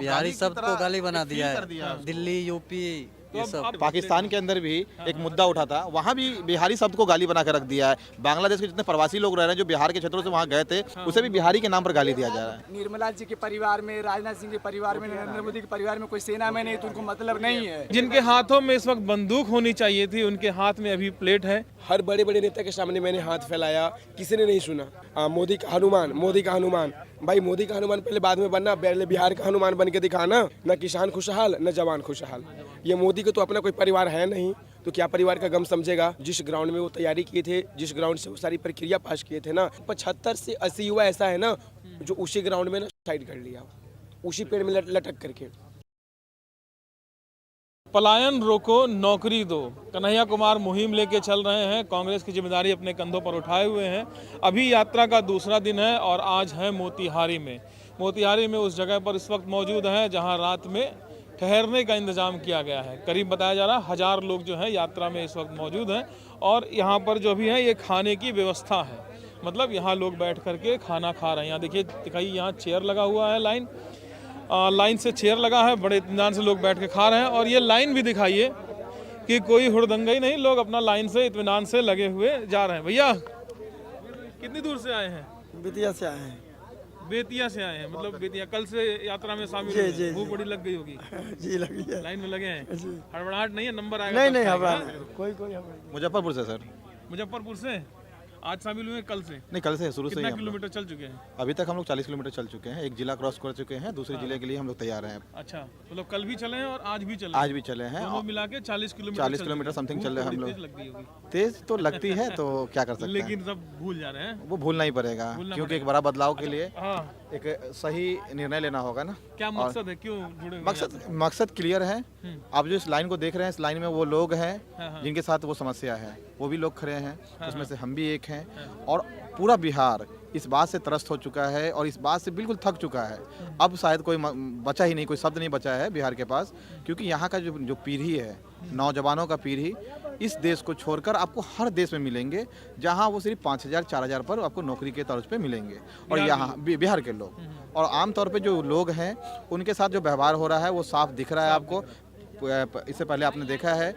बिहारी सबको गाली बना दिया है, दिल्ली यूपी ये सब। पाकिस्तान के अंदर भी एक मुद्दा उठा था, वहाँ भी बिहारी शब्द को गाली बना के रख दिया है। बांग्लादेश के जितने प्रवासी लोग रह रहे हैं जो बिहार के क्षेत्रों से वहाँ गए थे, उसे भी बिहारी के नाम पर गाली दिया जा रहा है। निर्मला जी के परिवार में, राजनाथ सिंह के परिवार में, नरेंद्र मोदी के परिवार में कोई सेना में नहीं तो उनको मतलब नहीं है। जिनके हाथों में इस वक्त बंदूक होनी चाहिए थी, उनके हाथ में अभी प्लेट है। हर बड़े बड़े नेता के सामने मैंने हाथ फैलाया, किसी ने नहीं सुना। मोदी का हनुमान, मोदी का हनुमान। भाई मोदी का हनुमान पहले बाद में बनना, पहले बिहार का हनुमान बन के दिखाना। न किसान खुशहाल न जवान खुशहाल। ये मोदी को तो अपना कोई परिवार है नहीं, तो क्या परिवार का गम समझेगा। जिस ग्राउंड में वो तैयारी किए थे, जिस ग्राउंड से वो सारी प्रक्रिया पास किए थे ना, 75 से 80 युवा ऐसा है ना जो उसी ग्राउंड में ना साइड कर लिया, उसी पेड़ में लटक करके। पलायन रोको, नौकरी दो, कन्हैया कुमार मुहिम लेके चल रहे हैं। कांग्रेस की जिम्मेदारी अपने कंधों पर उठाए हुए हैं। अभी यात्रा का दूसरा दिन है और आज है मोतिहारी में। मोतिहारी में उस जगह पर इस वक्त मौजूद हैं जहां रात में ठहरने का इंतजाम किया गया है। करीब बताया जा रहा है 1000 लोग जो हैं यात्रा में इस वक्त मौजूद हैं और यहाँ पर जो भी है ये खाने की व्यवस्था है, मतलब यहाँ लोग बैठ करके खाना खा रहे हैं। यहाँ देखिए दिखाइए, यहाँ चेयर लगा हुआ है, लाइन से चेयर लगा है, बड़े इत्मीनान से लोग बैठ के खा रहे हैं। और ये लाइन भी दिखाइए कि कोई हुड़दंगा ही नहीं, लोग अपना लाइन से इत्मीनान से लगे हुए जा रहे हैं। भैया कितनी दूर से आए हैं? बेतिया से आए हैं। बेतिया से आए हैं, मतलब बेतिया कल से यात्रा में शामिल हुए हैं। भूख बड़ी लग गई होगी। जी लगी है। लाइन में लगे हैं, हड़बड़ाहट नहीं है? नंबर आएगा? नहीं कोई मुजफ्फरपुर से सर। मुजफ्फरपुर से आज शामिल हुए, कल से? नहीं, कल से, शुरू से ही। कितना किलोमीटर चल चुके हैं अभी तक हम लोग 40 किलोमीटर चल चुके हैं। एक जिला क्रॉस कर चुके हैं, दूसरे जिले के लिए हम लोग तैयार हैं। अच्छा, मतलब कल भी चले हैं और आज भी चले? आज भी चले हैं, दोनों मिला के 40 किलोमीटर। 40 किलोमीटर समथिंग चल रहे हैं हम लोग। लग गई होगी। तेज तो लगती है, तो क्या कर सकते हैं, लेकिन सब भूल जा रहे हैं। वो भूलना ही पड़ेगा, क्योंकि एक बड़ा बदलाव के लिए हाँ, एक सही निर्णय लेना होगा ना। क्या मकसद है, क्यों जुड़े हुए हैं? मकसद क्लियर है। आप जो इस लाइन को देख रहे हैं, इस लाइन में वो लोग हैं जिनके साथ वो समस्या है, वो भी लोग खड़े हैं, उसमें से हम भी एक हैं। और पूरा बिहार इस बात से त्रस्त हो चुका है और इस बात से बिल्कुल थक चुका है। अब शायद कोई बचा ही नहीं, कोई शब्द नहीं बचा है बिहार के पास, क्योंकि यहाँ का जो पीढ़ी है, नौजवानों का पीढ़ी, इस देश को छोड़कर आपको हर देश में मिलेंगे जहाँ वो सिर्फ 5000 4000 पर आपको नौकरी के तौर पे मिलेंगे। और यहाँ बिहार के लोग और आमतौर पे जो लोग हैं उनके साथ जो व्यवहार हो रहा है वो साफ दिख रहा है आपको। इससे पहले आपने देखा है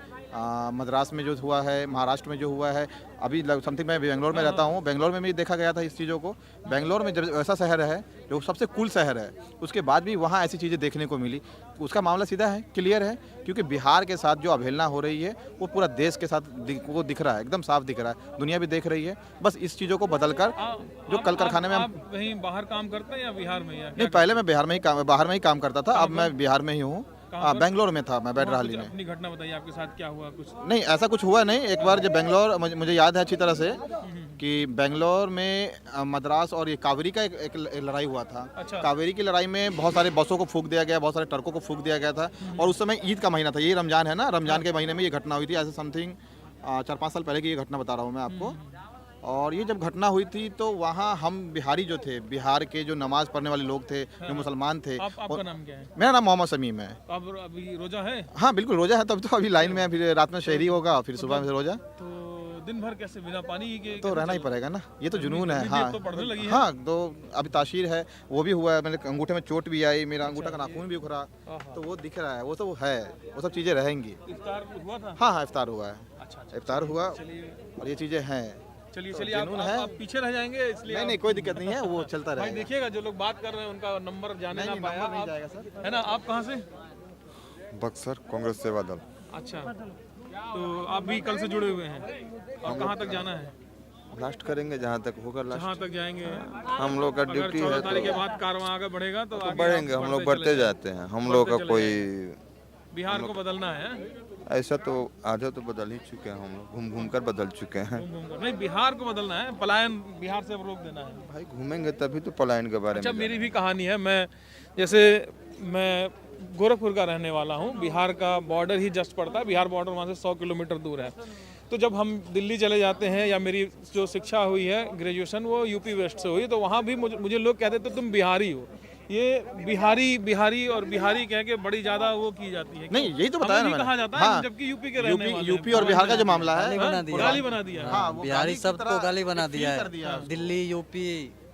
मद्रास में जो हुआ है, महाराष्ट्र में जो हुआ है, अभी समथिंग मैं बेंगलोर में रहता हूँ, बेंगलोर में भी देखा गया था इस चीज़ों को। बेंगलोर में जब ऐसा शहर है जो सबसे कूल शहर है, उसके बाद भी वहाँ ऐसी चीज़ें देखने को मिली। उसका मामला सीधा है, क्लियर है, क्योंकि बिहार के साथ जो अवहेलना हो रही है वो पूरा देश के साथ वो दिख रहा है, एकदम साफ दिख रहा है, दुनिया भी देख रही है। बस इस चीज़ों को बदल कर जो कल कारखाने में हम कहीं बाहर काम करते हैं या बिहार में? नहीं, पहले मैं बाहर में ही काम करता था, अब मैं बिहार में ही हूँ। बेंगलोर में था मैं, बैडरहाली में। अपनी घटना बताइए, आपके साथ क्या हुआ? कुछ नहीं, ऐसा कुछ हुआ नहीं। एक बार जब बेंगलोर, मुझे याद है अच्छी तरह से कि बेंगलोर में मद्रास और ये कावेरी का एक लड़ाई हुआ था। अच्छा। कावेरी की लड़ाई में बहुत सारे बसों को फूंक दिया गया, बहुत सारे ट्रकों को फूंक दिया गया था। और उस समय ईद का महीना था, ये रमजान है ना, रमजान के महीने में ये घटना हुई थी। ऐसे समथिंग 4-5 साल पहले की ये घटना बता रहा हूँ मैं आपको। और ये जब घटना हुई थी तो वहाँ हम बिहारी जो थे, बिहार के जो नमाज पढ़ने वाले लोग थे, जो मुसलमान थे। आपका नाम क्या है? मेरा नाम मोहम्मद शमीम है। अब अभी रोजा है? हाँ बिल्कुल रोजा है, तब तो अभी लाइन में, फिर रात में शहरी होगा, फिर सुबह में रोजा। तो दिन भर कैसे बिना पानी के? तो रहना ही पड़ेगा ना, ये तो जुनून है। हाँ तो पढ़ने लगी है। हाँ, तो अभी ताशीर है, वो भी हुआ है, मेरे अंगूठे में चोट भी आई, मेरा अंगूठा का नाखून भी उखड़ा, तो वो दिख रहा है, वो सब है, वो सब चीज़ें रहेंगी। इफ्तार हुआ था? हाँ, इफ्तार हुआ है। अच्छा, इफ्तार हुआ और ये चीज़ें हैं। चलिए आप पीछे रह जाएंगे, इसलिए नहीं, कोई दिक्कत नहीं है, वो चलता रहेगा। भाई देखिएगा, जो लोग बात कर रहे हैं उनका नंबर जाने ना पाया, नहीं जाएगा सर, है ना? आप कहाँ से? बक्सर, कांग्रेस से बादल। अच्छा, तो आप भी कल से जुड़े हुए हैं और कहाँ तक जाना है? लास्ट करेंगे जहाँ तक होगा, जहाँ तक जाएंगे। हम लोग का ड्यूटी है, 14 तारीख के बाद कारवां आगे बढ़ेगा तो आगे बढ़ेंगे। हम लोग बढ़ते जाते हैं, हम लोग का कोई बिहार को बदलना है। ऐसा तो आधा तो बदल ही चुके हैं, हम लोग घूम कर बदल चुके हैं। नहीं, बिहार को बदलना है, पलायन बिहार से अब रोक देना है। भाई घूमेंगे तभी तो पलायन के बारे में। अच्छा, मेरी भी कहानी है। मैं गोरखपुर का रहने वाला हूँ। बिहार का बॉर्डर ही जस्ट पड़ता है, बिहार बॉर्डर वहाँ से 100 किलोमीटर दूर है। तो जब हम दिल्ली चले जाते हैं, या मेरी जो शिक्षा हुई है ग्रेजुएशन वो यूपी वेस्ट से हुई, तो वहाँ भी मुझे लोग कहते थे तुम बिहारी हो। ये बिहारी और बिहारी कह के बड़ी ज्यादा वो की जाती है। नहीं, यही तो बताया ना कहा जाता है, जबकि यूपी के रहने वाले हैं। यूपी और बिहार का जो मामला है, गाली बना दिया। बिहारी सबको गाली बना दिया है, दिल्ली यूपी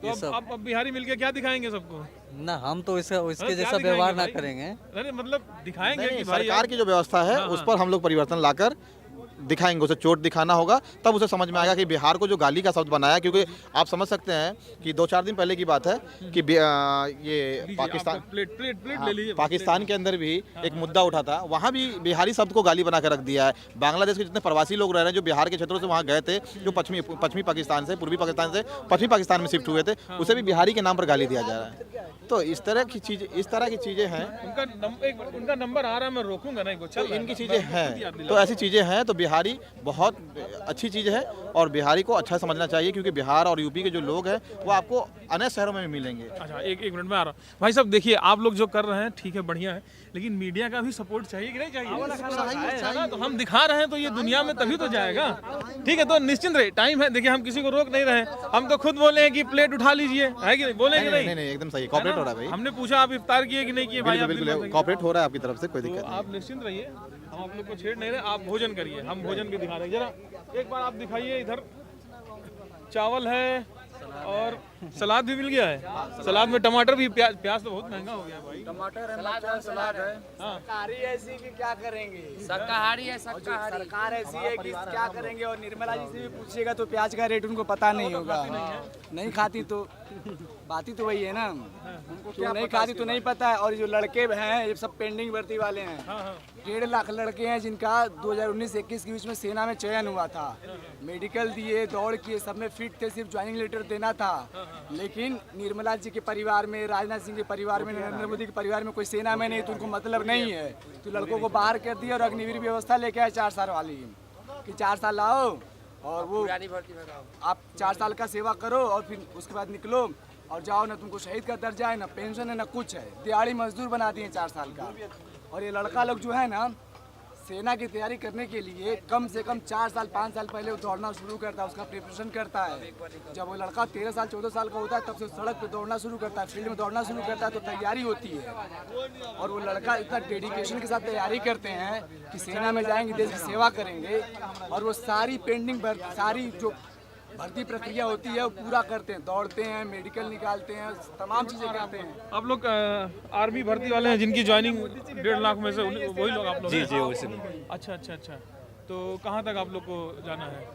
ये सब। अब बिहारी मिलके क्या दिखाएंगे सबको? ना हम तो इसके क्या जैसा दिखाएंगे व्यवहार ना भाई? करेंगे। अरे मतलब दिखाएंगे नहीं, कि भाई सरकार की जो व्यवस्था है उस पर हम लोग परिवर्तन लाकर दिखाएंगे, उसे चोट दिखाना होगा, तब उसे समझ में आएगा कि बिहार को जो गाली का शब्द बनाया, क्योंकि आप समझ सकते हैं कि 2-4 दिन पहले की बात है कि ये लीजिए, पाकिस्तान आप प्लेट ले हाँ, लीजिए। पाकिस्तान के अंदर भी एक मुद्दा उठा था, वहाँ भी बिहारी शब्द को गाली बना कर रख दिया है। बांग्लादेश के जितने प्रवासी लोग रह रहे हैं जो बिहार के क्षेत्रों से वहाँ गए थे, जो पश्चिमी पाकिस्तान से, पूर्वी पाकिस्तान से पश्चिमी पाकिस्तान में शिफ्ट हुए थे, उसे भी बिहारी के नाम पर गाली दिया जा रहा है। तो इस तरह की चीज़ें हैं, उनका नंबर आ रहा है, मैं रोकूंगा नहीं, चल तो इनकी चीज़ें हैं, तो ऐसी चीज़ें हैं, तो बिहारी बहुत अच्छी चीज़ है और बिहारी को अच्छा समझना चाहिए, क्योंकि बिहार और यूपी के जो लोग हैं वो आपको अन्य शहरों में भी मिलेंगे। अच्छा, एक मिनट में आ रहा हूँ भाई साहब। देखिए, आप लोग जो कर रहे हैं ठीक है, बढ़िया है, लेकिन मीडिया का भी सपोर्ट चाहिए कि नहीं चाहिए? है ना? तो हम दिखा रहे हैं तो ये दुनिया में तभी तो जाएगा। ठीक है, तो निश्चिंत रहे, टाइम है। देखिए, हम किसी को रोक नहीं रहे, हम तो खुद बोले हैं कि प्लेट उठा लीजिए, है कि नहीं? बोले कि नहीं? नहीं, एकदम सही, कॉपरेट हो रहा है भाई। हमने पूछा आप इफ्तार किए कि नहीं किए भाई? बिल्कुल कॉपरेट हो रहा है आपकी तरफ से, कोई दिक्कत तो नहीं। आप निश्चिंत रहिए, हम आप लोग को छेड़ नहीं रहे, आप भोजन करिए, हम भोजन भी दिखा रहे हैं। जरा एक बार आप दिखाइए, इधर चावल है और सलाद भी मिल गया है। सलाद में टमाटर भी, प्याज तो बहुत महंगा हो गया भाई। टमाटर है, सलाद है। सरकारी ऐसी कि क्या करेंगे, शाकाहारी है, सरकार ऐसी है कि क्या करेंगे। और निर्मला जी से भी पूछिएगा तो प्याज का रेट उनको पता नहीं होगा, नहीं खाती तो बात ही तो वही है ना, क्यों नहीं खाती तो नहीं पता है। और जो लड़के हैं ये सब पेंडिंग भर्ती वाले हैं, 1.5 लाख लड़के हैं जिनका 2019-21 के बीच में सेना में चयन हुआ था, मेडिकल दिए, दौड़ किए, सब में फिट थे, सिर्फ ज्वाइनिंग लेटर देना था। लेकिन निर्मला जी के परिवार में, राजनाथ सिंह के परिवार में, नरेंद्र मोदी के परिवार में कोई सेना में नहीं, तो उनको मतलब नहीं है, तो लड़कों को बाहर कर दिया और अग्निवीर व्यवस्था लेके आए 4 साल वाली, कि 4 साल लाओ और वो आप 4 साल का सेवा करो और फिर उसके बाद निकलो और जाओ, ना तुमको शहीद का दर्जा है, ना पेंशन है, ना कुछ है, दिहाड़ी मजदूर बना दिए 4 साल का। और ये लड़का लोग जो है ना, सेना की तैयारी करने के लिए कम से कम 4 साल 5 साल पहले वो दौड़ना शुरू करता है, उसका प्रिपरेशन करता है। जब वो लड़का 13 साल 14 साल का होता है तब से सड़क पे दौड़ना शुरू करता है, फील्ड में दौड़ना शुरू करता है, तो तैयारी होती है। और वो लड़का इतना डेडिकेशन के साथ तैयारी करते हैं कि सेना में जाएंगे, देश की सेवा करेंगे, और वो सारी पेंडिंग सारी जो भर्ती प्रक्रिया होती है वो पूरा करते हैं, दौड़ते हैं, मेडिकल निकालते हैं, तमाम चीज़ें करते हैं। आप लोग आर्मी भर्ती वाले हैं जिनकी ज्वाइनिंग 1.5 लाख में से वही लोग आप लोग? जी वैसे नहीं। अच्छा, तो कहाँ तक आप लोग को जाना है?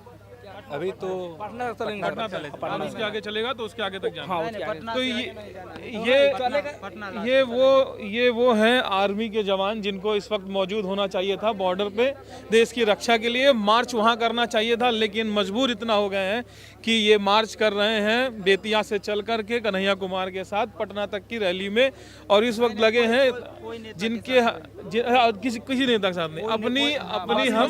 अभी तो पटना उसके आगे चलेगा तो उसके आगे तक जाना। हाँ, तो ये वो हैं आर्मी के जवान जिनको इस वक्त मौजूद होना चाहिए था बॉर्डर पे देश की रक्षा के लिए। मार्च वहाँ करना चाहिए था, लेकिन मजबूर इतना हो गए हैं कि ये मार्च कर रहे हैं बेतिया से चल करके कन्हैया कुमार के साथ पटना तक की रैली में। और इस वक्त लगे हैं जिनके किसी नेता के साथ नहीं, अपनी हम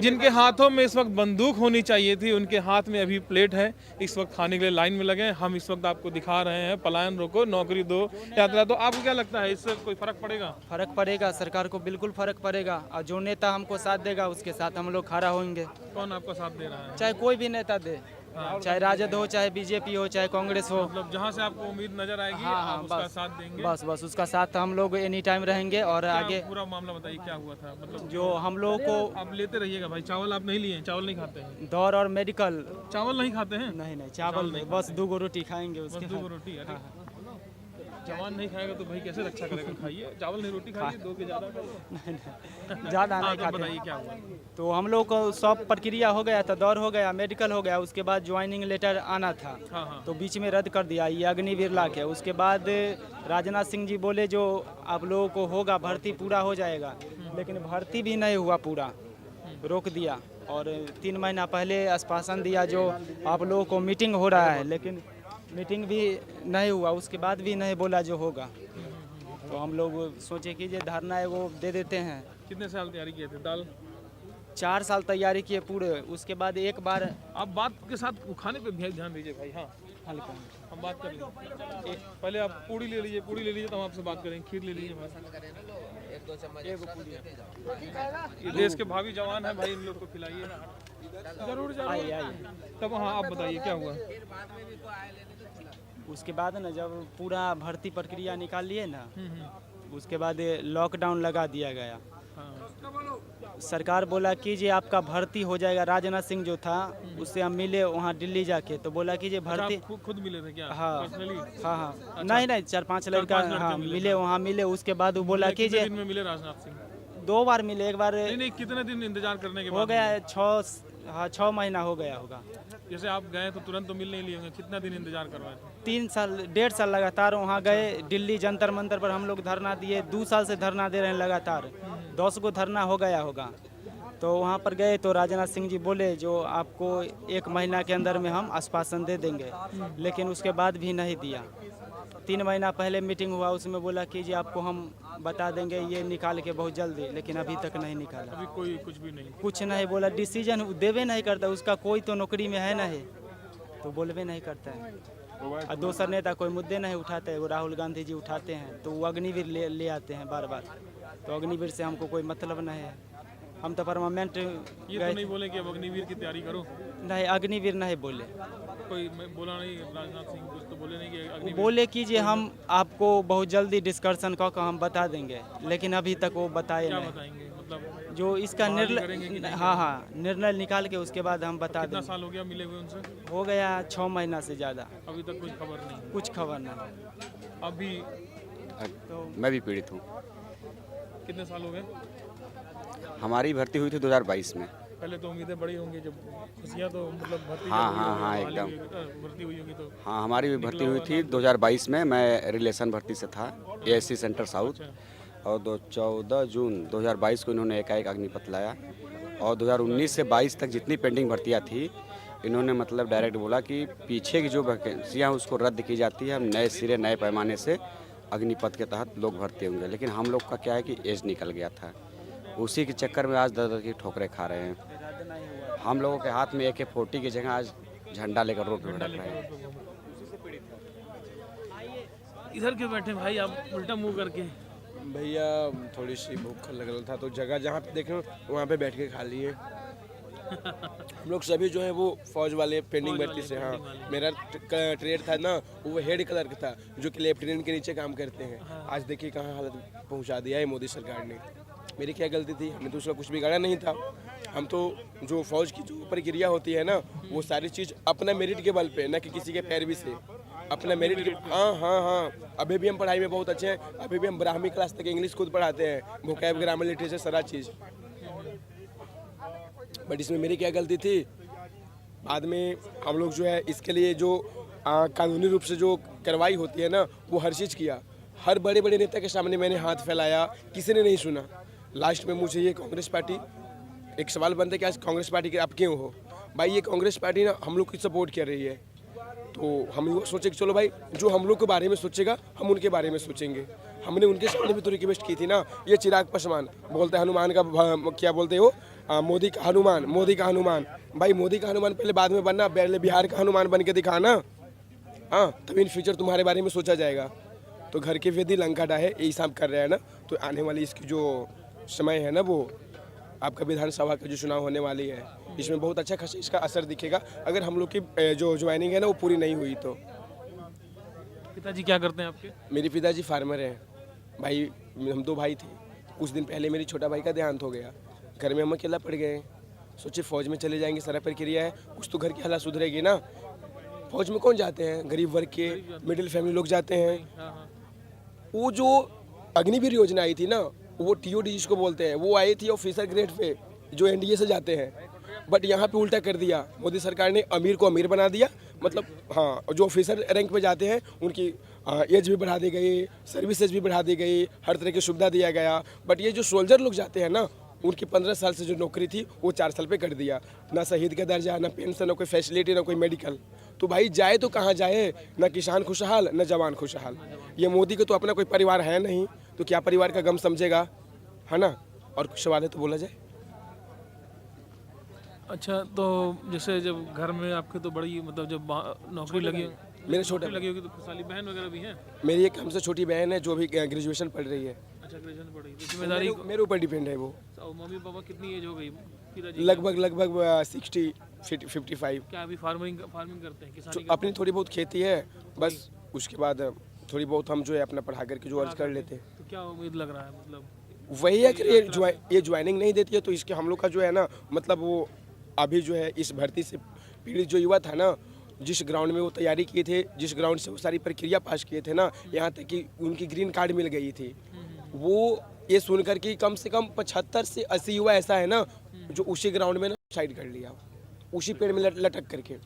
जिनके हाथों में इस वक्त बंदूक होनी चाहिए थी, उनके हाथ में अभी प्लेट है। इस वक्त खाने के लिए लाइन में लगे हैं। हम इस वक्त आपको दिखा रहे हैं पलायन रोको नौकरी दो यात्रा। तो आपको क्या लगता है, इससे कोई फर्क पड़ेगा? फर्क पड़ेगा, सरकार को बिल्कुल फर्क पड़ेगा। और जो नेता हमको साथ देगा उसके साथ हम लोग खड़ा होंगे। कौन आपका साथ दे रहा है? चाहे कोई भी नेता दे, चाहे राजद हो, चाहे बीजेपी हो, चाहे कांग्रेस हो, मतलब जहाँ से आपको उम्मीद नजर आएगी आप उसका साथ देंगे? बस उसका साथ हम लोग एनी टाइम रहेंगे। और आगे पूरा मामला बताइए क्या हुआ था, मतलब जो हम लोगों को आप लेते रहिएगा भाई। चावल आप नहीं लिए? चावल नहीं खाते हैं? दौड़ और मेडिकल चावल नहीं खाते हैं? नहीं चावल नहीं, बस 2 रोटी खाएंगे बस उसके 2 रोटी। अरे जवान नहीं खाएगा तो भाई कैसे रक्षा करेगा? खाइए चावल नहीं, रोटी खाइए, 2 के ज़्यादा ज़्यादा नहीं तो खाते। बताइए क्या हुआ? तो हम लोग को सब प्रक्रिया हो गया था, दौड़ हो गया, मेडिकल हो गया, उसके बाद ज्वाइनिंग लेटर आना था। हाँ। तो बीच में रद्द कर दिया ये अग्निवीर ला के। उसके बाद राजनाथ सिंह जी बोले जो आप लोगों को होगा भर्ती पूरा हो जाएगा, लेकिन भर्ती भी नहीं हुआ पूरा, रोक दिया। और 3 महीना पहले आश्वासन दिया जो आप लोगों को मीटिंग हो रहा है, लेकिन मीटिंग भी नहीं हुआ, उसके बाद भी नहीं बोला जो होगा। तो हम लोग सोचे कि जो धरना है वो दे देते हैं। कितने साल तैयारी किए थे? दाल 4 साल तैयारी किए पूरे। उसके बाद एक बार आप बात के साथ खाने पे भी ध्यान दीजिए भाई। हाँ, हल्का हम बात कर लेंगे। पहले आप पूड़ी ले लीजिए तो हम आपसे बात करेंगे। खीर ले लीजिए भाई, ये देश के भावी जवान है भाई, इन लोग को खिलाइए। जरूर आइए। तब हाँ, आप बताइए क्या हुआ? उसके बाद ना जब पूरा भर्ती प्रक्रिया निकाल लिए ना, उसके बाद लॉकडाउन लगा दिया गया। सरकार बोला कीजिए आपका भर्ती हो जाएगा। राजनाथ सिंह जो था उससे हम मिले वहाँ दिल्ली जाके, तो बोला कीजिए भर्ती। खुद मिले थे क्या? हाँ पर्सनली? हाँ नहीं 4-5 लड़का हाँ मिले वहाँ मिले। उसके बाद वो बोला कितने कीजिए दिन में मिले राजनाथ सिंह? 2 बार मिले, एक बार नहीं, कितने दिन इंतजार करने के हो बाद गया 6 महीना हो गया होगा। मिले? जैसे आप गए तो तुरंत तो मिल नहीं लिए होंगे, कितना दिन इंतजार करवाए थे? 3 साल 1.5 साल लगातार वहाँ गए। दिल्ली जंतर मंतर पर हम लोग धरना दिए, 2 साल से धरना दे रहे हैं लगातार। 10 को धरना हो गया होगा। तो वहाँ पर गए तो राजनाथ सिंह जी बोले जो आपको 1 महीना के अंदर में हम आश्वासन दे देंगे, लेकिन उसके बाद भी नहीं दिया। 3 महीना पहले मीटिंग हुआ, उसमें बोला कि जी आपको हम बता देंगे ये निकाल के बहुत जल्दी, लेकिन अभी तक नहीं निकाला। अभी कोई कुछ भी नहीं? कुछ नहीं बोला, डिसीजन देवे नहीं करता। उसका कोई तो नौकरी में है नहीं, तो बोलवे नहीं करता है। और दूसरा नेता कोई मुद्दे नहीं उठाते, वो राहुल गांधी जी उठाते हैं तो वो अग्निवीर ले आते हैं बार बार। तो अग्निवीर से हमको कोई मतलब नहीं है, हम तो परमानेंट। ये तो नहीं बोले कि अब अग्निवीर की तैयारी करो? नहीं, अग्निवीर नहीं बोले। कोई बोला नहीं राजनाथ सिंह? कुछ तो बोले नहीं कि अग्निवीर? बोले कि जी हम आपको बहुत जल्दी डिस्कशन कर हम बता देंगे, लेकिन अभी तक वो बताए क्या नहीं। बताएंगे? मतलब जो इसका निर्णय, हाँ निर्णय निकाल के उसके बाद हम बता कितना देंगे। साल हो गया मिले हुए उनसे? हो गया 6 महीना से ज़्यादा, अभी तक कुछ खबर नहीं? कुछ खबर नहीं। अभी मैं भी पीड़ित हूँ। कितने साल हो गए? हमारी भर्ती हुई थी 2022 में। पहले तो उम्मीदें बड़ी होंगी, जब खुशियाँ तो मतलब भर्ती हाँ, जब हुई हाँ, होगी, हाँ, बहाली एकदम। हुई होगी, भर्ती हुई होगी तो? हाँ, हमारी भी भर्ती हुई थी 2022 में। मैं रिलेशन भर्ती से था, ASC सेंटर साउथ। और 14 जून 2022 को इन्होंने एकाएक अग्निपथ लाया। और 2019 से 22 तक जितनी पेंडिंग भर्तियाँ थी, इन्होंने मतलब डायरेक्ट बोला कि पीछे की जो वैकेंसियाँ उसको रद्द की जाती है, हम नए सिरे नए पैमाने से अग्निपथ के तहत लोग भर्ती होंगे। लेकिन हम लोग का क्या है कि एज निकल गया था, उसी के चक्कर में आज दर की ठोकरें खा रहे हैं। हम लोगों के हाथ में AK-40 की जगह आज झंडा लेकर रोड पर भटक रहे हैं। इधर क्यों बैठे भाई आप उल्टा मुंह करके? भैया थोड़ी सी भूख लग रहा था तो जगह जहाँ पे देखे वहाँ पे बैठ के खा लिए। हम लोग सभी जो है वो फौज वाले पेंडिंग भर्ती से। हाँ, मेरा ट्रेड था ना वो हेड क्लर्क था, जो कि लेफ्टिनेंट के नीचे काम करते हैं। आज देखिए कहाँ हालत पहुँचा दिया है मोदी सरकार ने। मेरी क्या गलती थी? हमने तो उसका कुछ बिगाड़ा नहीं था। हम तो जो फौज की जो प्रक्रिया होती है ना, वो सारी चीज़ अपना मेरिट के बल पे, न कि किसी के पैरवी से, अपना मेरिट के। हाँ, अभी भी हम पढ़ाई में बहुत अच्छे हैं। अभी भी हम 12वीं क्लास तक इंग्लिश खुद पढ़ाते हैं, वोकैब, ग्रामर, लिटरेचर, सारा चीज़। बट इसमें मेरी क्या गलती थी? बाद में हम लोग जो है इसके लिए जो कानूनी रूप से जो कार्रवाई होती है ना, वो हर चीज़ किया। हर बड़े बड़े नेता के सामने मैंने हाथ फैलाया, किसी ने नहीं सुना। लास्ट में मुझे ये कांग्रेस पार्टी, एक सवाल बनता है कि आज कांग्रेस पार्टी के आप क्यों हो? भाई ये कांग्रेस पार्टी ना हम लोग की सपोर्ट कर रही है, तो हम ये सोचे कि चलो भाई जो हम लोग के बारे में सोचेगा हम उनके बारे में सोचेंगे। हमने उनके सामने भी तो रिक्वेस्ट की थी ना। ये चिराग पासवान बोलते हैं हनुमान का क्या बोलते हो, मोदी का हनुमान, मोदी का हनुमान। भाई मोदी का हनुमान पहले बाद में बनना, पहले बिहार का हनुमान बन के दिखाना। हाँ, तभी इन फ्यूचर तुम्हारे बारे में सोचा जाएगा। तो घर के वेदी लंका डाहे यही सब कर रहे हैं ना। तो आने वाली इसकी जो समय है ना, वो आपका विधानसभा का जो चुनाव होने वाली है, इसमें बहुत अच्छा खासा इसका असर दिखेगा अगर हम लोग की जो ज्वाइनिंग है ना वो पूरी नहीं हुई तो। पिताजी क्या करते हैं आपके? मेरे पिताजी फार्मर हैं भाई। हम 2 भाई थे। कुछ दिन पहले मेरी छोटा भाई का देहांत हो गया। घर में हम अकेला पड़ गए। सोचे फौज में चले जाएंगे, सारा प्रक्रिया है, कुछ तो घर की हालत सुधरेगी ना। फौज में कौन जाते हैं? गरीब वर्ग के, मिडिल फैमिली लोग जाते हैं। वो जो अग्निवीर योजना आई थी ना, वो TOD जिसको बोलते हैं, वो आई थी ऑफिसर ग्रेड पे, जो NDA से जाते हैं। बट यहाँ पे उल्टा कर दिया मोदी सरकार ने, अमीर को अमीर बना दिया। मतलब हाँ, जो ऑफिसर रैंक पे जाते हैं उनकी एज भी बढ़ा दी गई, सर्विसेज भी बढ़ा दी गई, हर तरह की सुविधा दिया गया। बट ये जो सोल्जर लोग जाते हैं ना, उनकी 15 साल से जो नौकरी थी वो 4 साल पे कर दिया। ना शहीद का दर्जा, ना पेंशन, ना कोई फैसिलिटी, ना कोई मेडिकल। तो भाई जाए तो कहाँ जाए? ना किसान खुशहाल, ना जवान खुशहाल। ये मोदी को तो अपना कोई परिवार है नहीं, तो क्या परिवार का गम समझेगा, है ना? और कुछ सवाल है तो बोला जाए। अच्छा, तो जैसे जब घर में आपके तो बड़ी मतलब जब नौकरी लगी, मेरे छोटे लगी होगी, तो साली बहन वगैरह भी हैं? मेरी एक हमसे छोटी बहन है जो भी ग्रेजुएशन पढ़ रही है। अच्छा, ग्रेजुएशन पढ़ रही है। जिम्मेदारी मेरे ऊपर डिपेंड है वो। मम्मी पापा कितनी एज हो गई पिताजी? लगभग 60-55। क्या अभी फार्मिंग करते हैं, किसानी? अपनी थोड़ी बहुत खेती है बस, उसके बाद थोड़ी बहुत हम जो है अपना पढ़ा करके जो अर्ज कर लेते हैं। तो क्या उम्मीद लग रहा है, मतलब वही है कि ये ज्वाइनिंग नहीं देती है तो इसके हम लोग का जो है ना मतलब वो अभी जो है इस भर्ती से पीड़ित जो युवा था ना, जिस ग्राउंड में वो तैयारी किए थे, जिस ग्राउंड से वो सारी प्रक्रिया पास किए थे ना, यहाँ तक कि उनकी ग्रीन कार्ड मिल गई थी, वो ये सुनकर कि कम से कम 75 से 80 युवा ऐसा है ना जो उसी ग्राउंड में ना सुसाइड कर लिया, उसी पेड़ में लटक करके।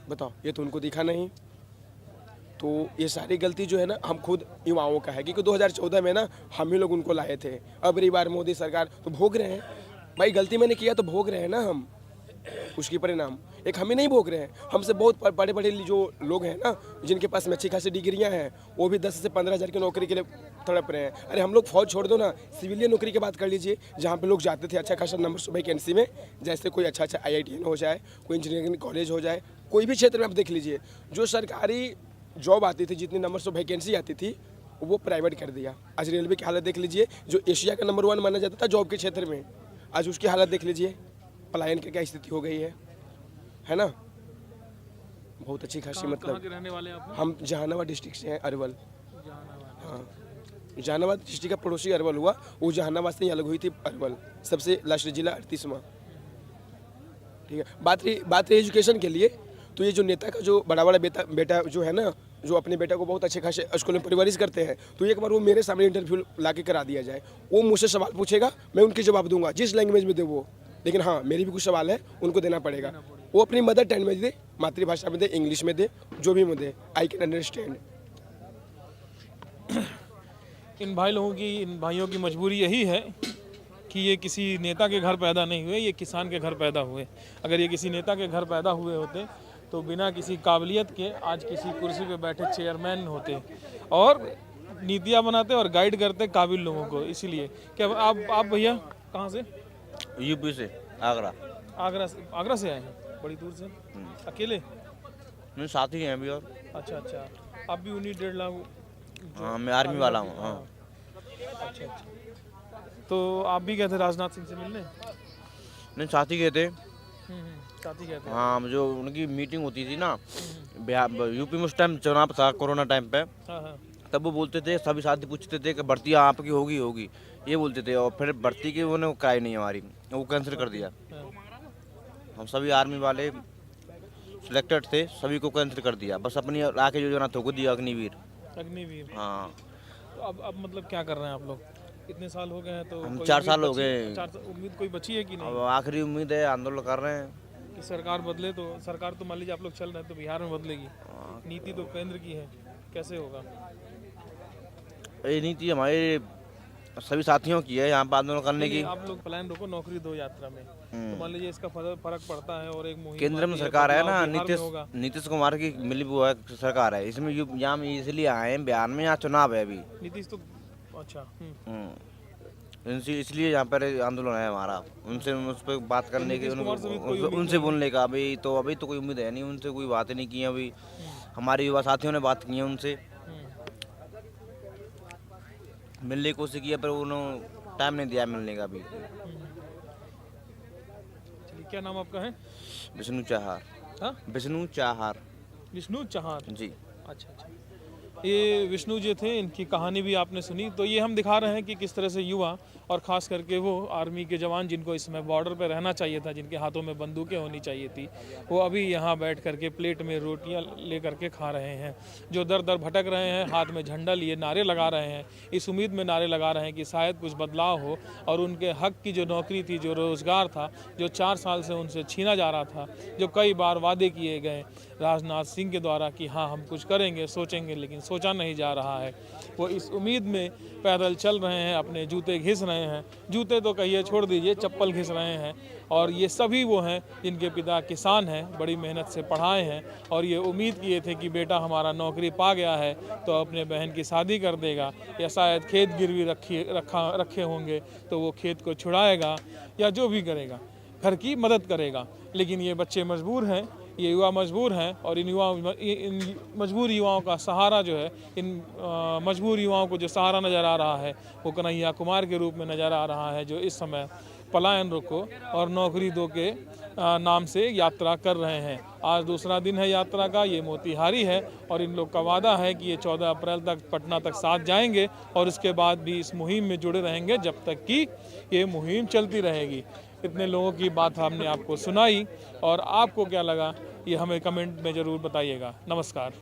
बताओ, ये तो उनको दिखा नहीं। तो ये सारी गलती जो है ना हम खुद युवाओं का है, क्योंकि 2014 में ना हम ही लोग उनको लाए थे। अब रही बार मोदी सरकार तो भोग रहे हैं भाई, गलती मैंने किया तो भोग रहे हैं ना हम उसकी परिणाम। एक हम ही नहीं भोग रहे हैं, हमसे बहुत बड़े बड़े जो लोग हैं ना जिनके पास में अच्छी खासी डिग्रियां हैं, वो भी 10 से 15 हज़ार की नौकरी के लिए तड़प रहे हैं। अरे हम लोग फौज छोड़ दो ना, सिविलियन नौकरी की बात कर लीजिए, जहाँ पे लोग जाते थे अच्छा खासा नंबर वैकेंसी में, जैसे कोई अच्छा IITN हो जाए, कोई इंजीनियरिंग कॉलेज हो जाए, कोई भी क्षेत्र में आप देख लीजिए, जो सरकारी जॉब आती थी, जितनी नंबर वैकेंसी आती थी, वो प्राइवेट कर दिया। आज रेलवे की हालत देख लीजिए, जो एशिया का नंबर 1 माना जाता था जॉब के क्षेत्र में, आज उसकी हालत देख लीजिए, पलायन की क्या स्थिति हो गई है ना। बहुत अच्छी खासी मतलब के रहने वाले आप? हम जहानाबाद डिस्ट्रिक्ट से हैं, अरवल। हाँ, जहानाबाद डिस्ट्रिक्ट का पड़ोसी अरवल हुआ, वो जहानाबाद से ही अलग हुई थी अरवल, सबसे लास्ट जिला 38वां। ठीक है, बात रही एजुकेशन के लिए, तो ये जो नेता का जो बड़ा बेटा जो है ना, जो अपने बेटा को बहुत अच्छे खासे स्कूल में परवरिश करते हैं, तो एक बार वो मेरे सामने इंटरव्यू ला के करा दिया जाए, वो मुझसे सवाल पूछेगा, मैं उनके जवाब दूंगा जिस लैंग्वेज में दे वो, लेकिन हाँ मेरी भी कुछ सवाल है उनको देना पड़ेगा। वो अपनी मदर टंग में दे, मातृभाषा में दे, इंग्लिश में दे, जो भी में दे, आई कैन अंडरस्टैंड। इन भाइयों की मजबूरी यही है कि ये किसी नेता के घर पैदा नहीं हुए, ये किसान के घर पैदा हुए। अगर ये किसी नेता के घर पैदा हुए होते तो बिना किसी काबिलियत के आज किसी कुर्सी पे बैठे चेयरमैन होते और नीतियाँ बनाते और गाइड करते काबिल लोगों को। इसीलिए क्या आप भैया कहाँ से? यूपी से, आगरा। आगरा से आए हैं, बड़ी दूर से? अकेले? नहीं, साथी हैं अभी। और अच्छा, आप भी 19-1.5 लाख? हाँ, मैं आर्मी वाला हूँ। हाँ। अच्छा, तो आप भी गए थे राजनाथ सिंह से मिलने? नहीं, साथी गए थे। साथी गए थे। हाँ, जो उनकी मीटिंग होती थी ना बिहार यूपी में, उस टाइम चुनाव था कोरोना टाइम पे। हाँ। तब वो बोलते थे, सभी साथी पूछते थे कि भर्ती आपकी होगी, ये बोलते थे, और फिर भर्ती की उन्होंने कराई नहीं हमारी, वो कैंसिल कर दिया। हम सभी आर्मी वाले सिलेक्टेड थे, सभी को कैंसिल कर दिया, बस अपनी आके योजना थोक दी अग्निवीर। हाँ। तो अब मतलब क्या कर रहे हैं आप लोग? इतने साल हो गए हैं तो हम 4 साल हो गए। उम्मीद कोई बची है कि नहीं? अब आखिरी उम्मीद है, आंदोलन कर रहे हैं कि सरकार बदले। तो सरकार तो मान लीजिए आप लोग चल रहे हैं तो बिहार में बदलेगी, नीति तो केंद्र की है, कैसे होगा? ये नीति हमारे सभी साथियों की है यहाँ पर आंदोलन करने की। आप लोग प्लान रखो नौकरी दो यात्रा में, तो मान लीजिए इसका फर्क पड़ता है और एक मुहिम केंद्र में सरकार है ना, नीतीश कुमार की मिली वो है सरकार है, इसमें यहाँ इसलिए आए हैं बिहार में, यहाँ चुनाव है अभी। नीतीश तो अच्छा। इसलिए यहाँ पर आंदोलन है हमारा, उनसे उस पर बात करने की, उनसे बोलने का। अभी तो कोई उम्मीद है नहीं, उनसे कोई बातें नहीं की अभी। हमारे युवा साथियों ने बात की है उनसे, मिलने की कोशिश की है, पर उन्होंने टाइम नहीं दिया मिलने का अभी। क्या नाम आपका है? विष्णु चाहार। हाँ? विष्णु चाहार। विष्णु चाहार जी। अच्छा, ये विष्णु जी थे, इनकी कहानी भी आपने सुनी। तो ये हम दिखा रहे हैं कि किस तरह से युवा और ख़ास करके वो आर्मी के जवान जिनको इस समय बॉर्डर पर रहना चाहिए था, जिनके हाथों में बंदूकें होनी चाहिए थी, वो अभी यहाँ बैठ करके प्लेट में रोटियाँ ले करके खा रहे हैं। जो दर दर भटक रहे हैं, हाथ में झंडा लिए नारे लगा रहे हैं, इस उम्मीद में नारे लगा रहे हैं कि शायद कुछ बदलाव हो और उनके हक की जो नौकरी थी, जो रोज़गार था, जो 4 साल से उनसे छीना जा रहा था, जो कई बार वादे किए गए राजनाथ सिंह के द्वारा कि हाँ हम कुछ करेंगे, सोचेंगे, लेकिन सोचा नहीं जा रहा है। वो इस उम्मीद में पैदल चल रहे हैं, अपने जूते घिस रहे हैं, जूते तो कहिए छोड़ दीजिए, चप्पल घिस रहे हैं। और ये सभी वो हैं जिनके पिता किसान हैं, बड़ी मेहनत से पढ़ाए हैं और ये उम्मीद किए थे कि बेटा हमारा नौकरी पा गया है तो अपने बहन की शादी कर देगा, या शायद खेत गिरवी रखे होंगे तो वो खेत को छुड़ाएगा या जो भी करेगा, घर की मदद करेगा। लेकिन ये बच्चे मजबूर हैं ये युवा मजबूर हैं और इन मजबूर युवाओं का सहारा जो है, इन मजबूर युवाओं को जो सहारा नज़र आ रहा है वो कन्हैया कुमार के रूप में नज़र आ रहा है, जो इस समय पलायन रोको और नौकरी दो के नाम से यात्रा कर रहे हैं। आज दूसरा दिन है यात्रा का, ये मोतिहारी है और इन लोग का वादा है कि ये 14 अप्रैल तक पटना तक साथ जाएंगे और उसके बाद भी इस मुहिम में जुड़े रहेंगे जब तक कि ये मुहिम चलती रहेगी। इतने लोगों की बात हमने आपको सुनाई और आपको क्या लगा ये हमें कमेंट में ज़रूर बताइएगा। नमस्कार।